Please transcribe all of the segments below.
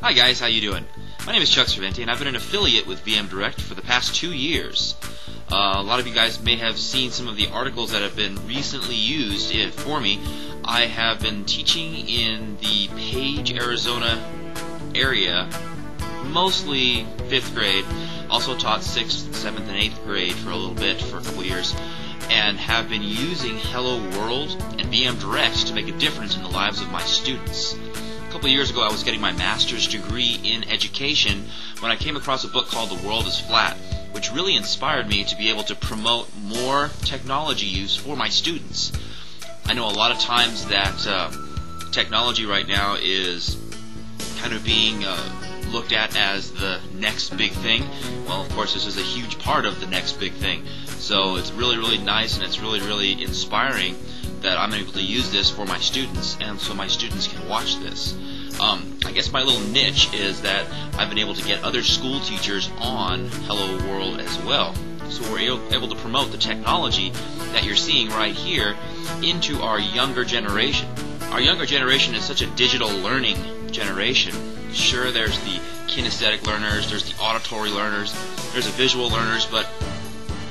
Hi guys, how you doing? My name is Chuck Cerventi, and I've been an affiliate with VM Direct for the past 2 years. A lot of you guys may have seen some of the articles that have been recently used for me. I have been teaching in the Page, Arizona area, mostly 5th grade. Also taught 6th, 7th, and 8th grade for a little bit, for a couple years, and have been using Hello World and VM Direct to make a difference in the lives of my students. A couple of years ago, I was getting my master's degree in education when I came across a book called The World is Flat, which really inspired me to be able to promote more technology use for my students. I know a lot of times that technology right now is kind of being looked at as the next big thing. Well, of course, this is a huge part of the next big thing. So it's really, really nice, and it's really, really inspiring that I'm able to use this for my students, and so my students can watch this. I guess my little niche is that I've been able to get other school teachers on Hello World as well. So we're able to promote the technology that you're seeing right here into our younger generation. Our younger generation is such a digital learning generation. Sure, there's the kinesthetic learners, there's the auditory learners, there's the visual learners, but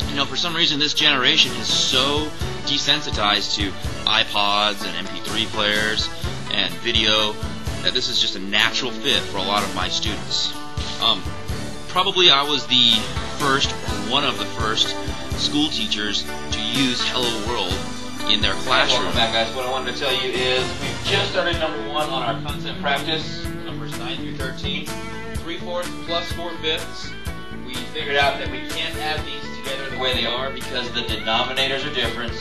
you know, for some reason this generation is so desensitized to iPods and MP3 players and video that this is just a natural fit for a lot of my students. Probably I was the first, or one of the first, school teachers to use Hello World in their classroom. Welcome back, guys. What I wanted to tell you is we've just started number 1 on our content practice, numbers 9 through 13, 3/4 plus 4/5. We figured out that we can't add these together the way they are because the denominators are different,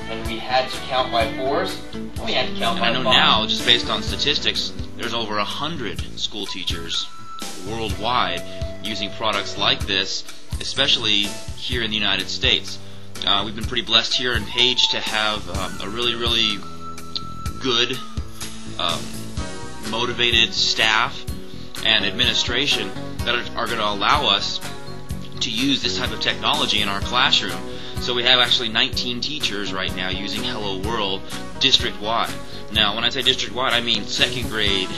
and we had to count by 4s, and we had to count by 5s. I know now, just based on statistics, there's over 100 school teachers worldwide using products like this, especially here in the United States. We've been pretty blessed here in Page to have a really, really good, motivated staff and administration that are going to allow us to use this type of technology in our classroom. So we have actually 19 teachers right now using Hello World district-wide. Now, when I say district-wide, I mean 2nd grade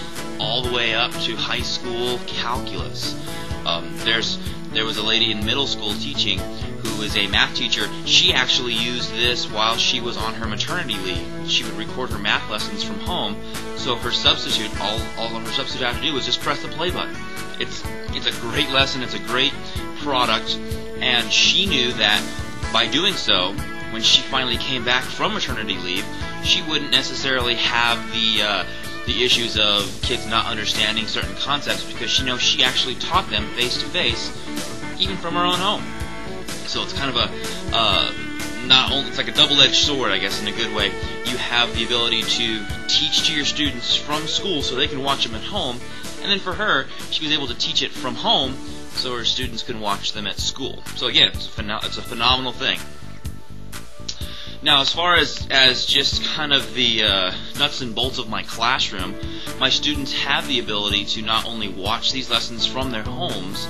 all the way up to high school calculus. There was a lady in middle school teaching who is a math teacher. She actually used this while she was on her maternity leave. She would record her math lessons from home, so her substitute, all her substitute had to do was just press the play button. It's a great lesson, it's a great product, and she knew that by doing so, when she finally came back from maternity leave, she wouldn't necessarily have the issues of kids not understanding certain concepts, because she actually taught them face to face, even from her own home. So it's kind of it's like a double-edged sword, I guess, in a good way. You have the ability to teach to your students from school so they can watch them at home, and then for her, she was able to teach it from home so her students can watch them at school. So again, it's a phenomenal thing. Now, as far as just kind of the nuts and bolts of my classroom, my students have the ability to not only watch these lessons from their homes,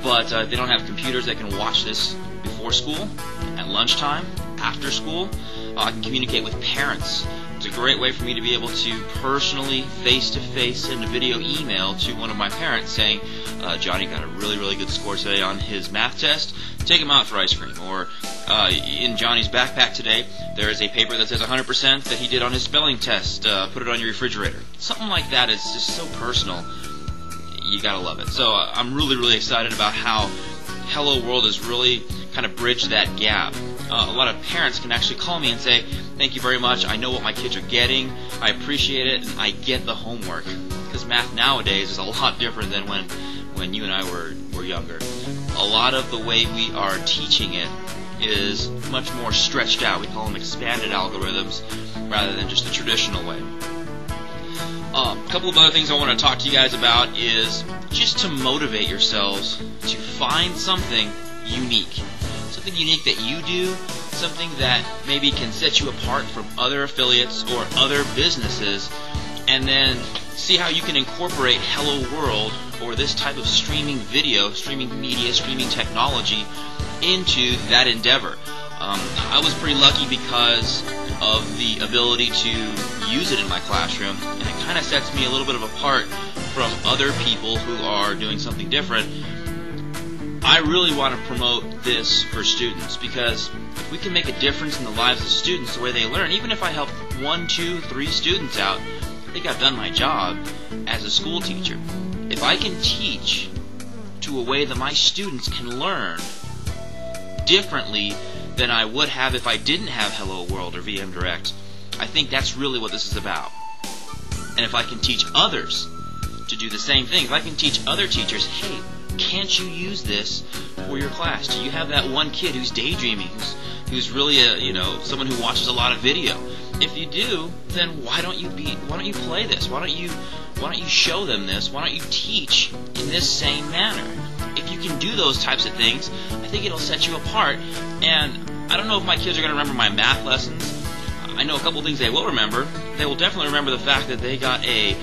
but if they don't have computers, they can watch this before school, at lunchtime, after school. I can communicate with parents. It's a great way for me to be able to personally, face-to-face, send a video email to one of my parents saying, Johnny got a really, really good score today on his math test. Take him out for ice cream. Or in Johnny's backpack today, there is a paper that says 100% that he did on his spelling test. Put it on your refrigerator. Something like that is just so personal. You gotta love it. So I'm really, really excited about how Hello World has really kind of bridged that gap. A lot of parents can actually call me and say, thank you very much, I know what my kids are getting, I appreciate it, and I get the homework. Because math nowadays is a lot different than when you and I were younger. A lot of the way we are teaching it is much more stretched out. We call them expanded algorithms rather than just the traditional way. A couple of other things I want to talk to you guys about is just to motivate yourselves to find something unique. Something unique that you do, something that maybe can set you apart from other affiliates or other businesses, and then see how you can incorporate Hello World or this type of streaming video, streaming media, streaming technology into that endeavor. I was pretty lucky because of the ability to use it in my classroom, and it kind of sets me a little bit of apart from other people who are doing something different. I really want to promote this for students, because if we can make a difference in the lives of students, the way they learn, even if I help 1, 2, 3 students out, I think I've done my job as a school teacher. If I can teach to a way that my students can learn differently than I would have if I didn't have Hello World or VM Direct, I think that's really what this is about. And if I can teach others to do the same thing, if I can teach other teachers, hey, can't you use this for your class? Do you have that one kid who's daydreaming, who's really someone who watches a lot of video? If you do, then why don't you play this? Why don't you show them this? Why don't you teach in this same manner? If you can do those types of things, I think it'll set you apart. And I don't know if my kids are going to remember my math lessons. I know a couple things they will remember. They will definitely remember the fact that they got a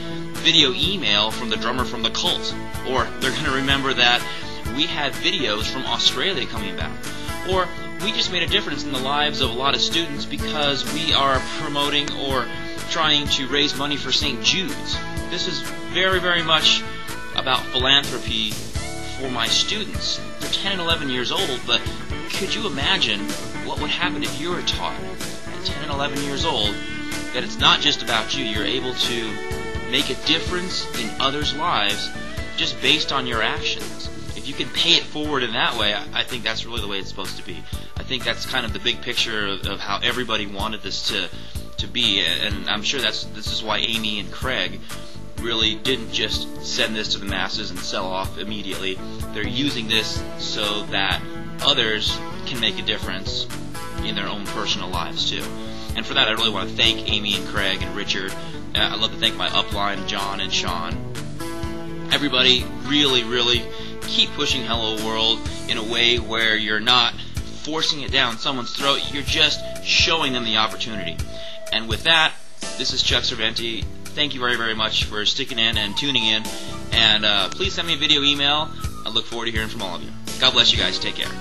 video email from the drummer from the Cult. Or they're going to remember that we had videos from Australia coming back. Or we just made a difference in the lives of a lot of students because we are promoting or trying to raise money for St. Jude's. This is very, very much about philanthropy for my students. They're 10 and 11 years old, but could you imagine what would happen if you were taught at 10 and 11 years old that it's not just about you? You're able to make a difference in others' lives just based on your actions. If you can pay it forward in that way, I think that's really the way it's supposed to be. I think that's kind of the big picture of how everybody wanted this to be, and I'm sure this is why Amy and Craig really didn't just send this to the masses and sell off immediately. They're using this so that others can make a difference in their own personal lives too. And for that, I really want to thank Amy and Craig and Richard. I'd love to thank my upline, John and Sean. Everybody, really, really keep pushing Hello World in a way where you're not forcing it down someone's throat. You're just showing them the opportunity. And with that, this is Chuck Cerventi. Thank you very, very much for sticking in and tuning in. And please send me a video email. I look forward to hearing from all of you. God bless you guys. Take care.